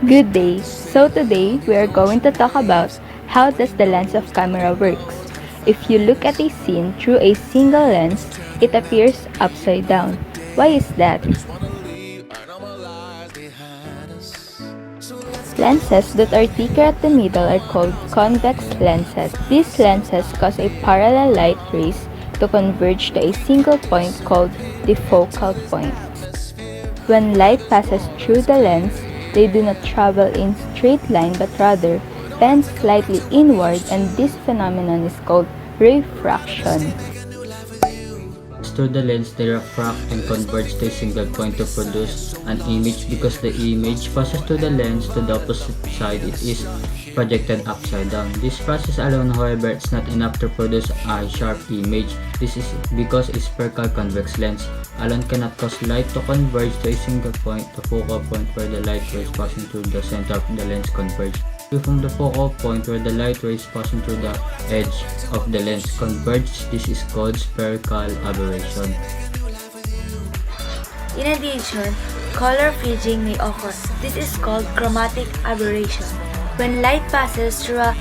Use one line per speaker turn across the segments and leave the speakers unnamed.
Good day. So today we are going to talk about how does the lens of camera works. If you look at a scene through a single lens, it appears upside down. Why is that? Lenses that are thicker at the middle are called convex lenses. These lenses cause a parallel light rays to converge to a single point called the focal point. When light passes through the lens, they do not travel in straight line but rather bend slightly inward, and this phenomenon is called refraction.
Through the lens, they refract and converge to a single point to produce an image. Because the image passes through the lens to the opposite side, it is projected upside down. This process alone, however, is not enough to produce a sharp image. This is because a spherical convex lens alone cannot cause light to converge to a single point, the focal point where the light rays passing through the center of the lens converge. From the focal point where the light rays passing through the edge of the lens converge, this is called spherical aberration.
In addition, color fringing may occur. This is called chromatic aberration. When light passes through a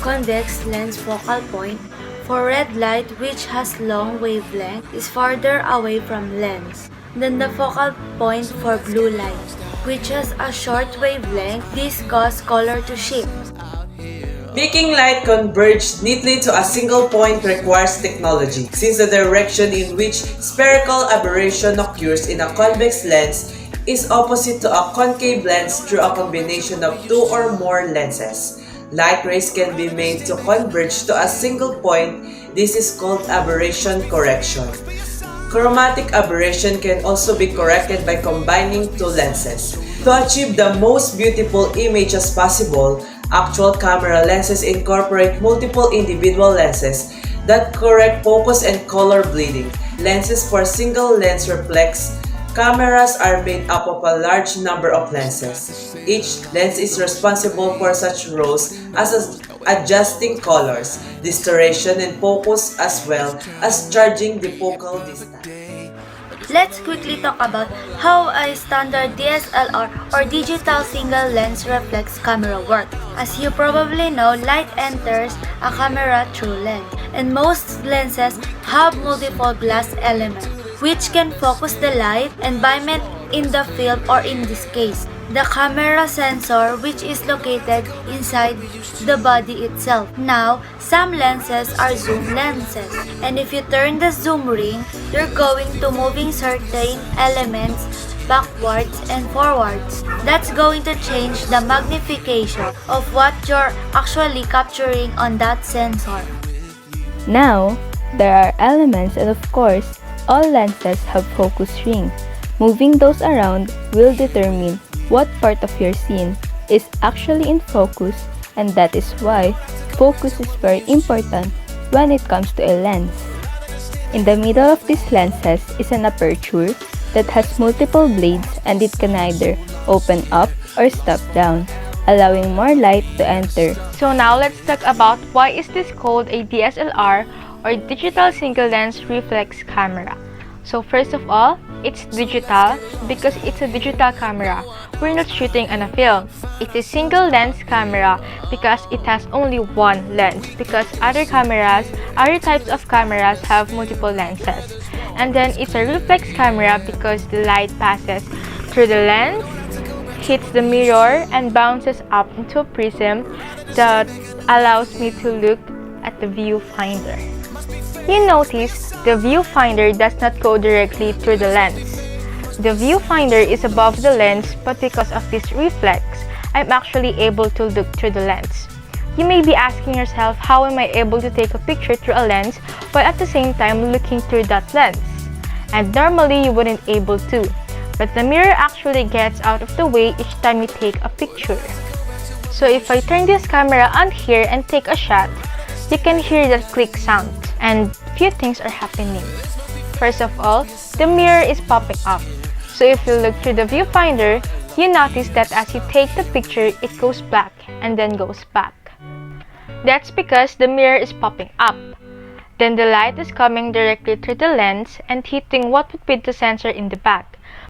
convex lens focal point, for red light which has long wavelength is farther away from lens than the focal point for blue light, which has a short wavelength. This causes color to shift.
Making light converge neatly to a single point requires technology, since the direction in which spherical aberration occurs in a convex lens is opposite to a concave lens through a combination of two or more lenses. Light rays can be made to converge to a single point. This is called aberration correction. Chromatic aberration can also be corrected by combining two lenses. To achieve the most beautiful images possible, actual camera lenses incorporate multiple individual lenses that correct focus and color bleeding. Lenses for single lens reflex cameras are made up of a large number of lenses. Each lens is responsible for such roles as adjusting colors, distortion, and focus, as well as charging the focal distance.
Let's quickly talk about how a standard DSLR or digital single lens reflex camera works. As you probably know, light enters a camera through lens, and most lenses have multiple glass elements which can focus the light environment in the film, or in this case, the camera sensor, which is located inside the body itself. Now, some lenses are zoom lenses, and if you turn the zoom ring, you're going to moving certain elements backwards and forwards. That's going to change the magnification of what you're actually capturing on that sensor.
Now, there are elements, and of course, all lenses have focus ring. Moving those around will determine what part of your scene is actually in focus, and that is why focus is very important when it comes to a lens. In the middle of these lenses is an aperture that has multiple blades, and it can either open up or step down, allowing more light to enter.
So now let's talk about why is this called a DSLR or digital single lens reflex camera. So first of all, it's digital because it's a digital camera. We're not shooting on a film. It's a single lens camera because it has only one lens, because other types of cameras have multiple lenses. And then it's a reflex camera because the light passes through the lens, hits the mirror, and bounces up into a prism that allows me to look at the viewfinder. You notice the viewfinder does not go directly through the lens. The viewfinder is above the lens, but because of this reflex, I'm actually able to look through the lens. You may be asking yourself, how am I able to take a picture through a lens while at the same time looking through that lens? And normally you wouldn't able to, but the mirror actually gets out of the way each time you take a picture. So if I turn this camera on here and take a shot, you can hear that click sound, and few things are happening. First of all, the mirror is popping up. So if you look through the viewfinder, you notice that as you take the picture, it goes black and then goes back. That's because the mirror is popping up. Then the light is coming directly through the lens and hitting what would be the sensor in the back.